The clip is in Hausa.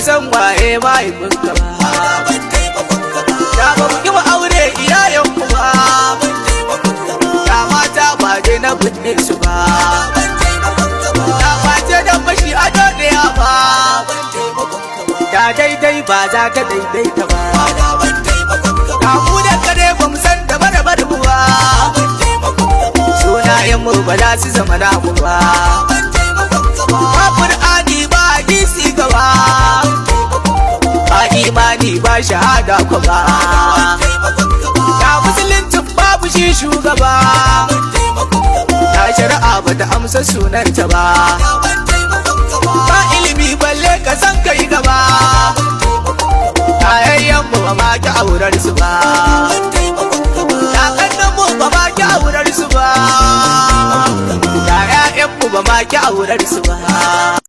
san waye mahaifinka ba. Da ba mu yi wa aure iyayenmu ba. Da mata ba dai na binne su ba. Da mace da mashi ado ɗaya ba. Da daidai ba za ta daidaita ba. Da mu da kare ba mu san da barabar mu ba. Sunayenmu ba za su zama namu ba. Ba Qur'ani ba hadisi gaba. Ba imani ba shahada ko ba. Da musulunci babu shi shugaba. Da shari'a ba ta amsa sunanta ba. Ba ilimi balle ka san kai gaba. Ayayyanmu ba ma ki aurar su ba. Kakanninmu ba ma ki aurar su ba. Da 'ya'yanmu ba ma ki aurar su ba.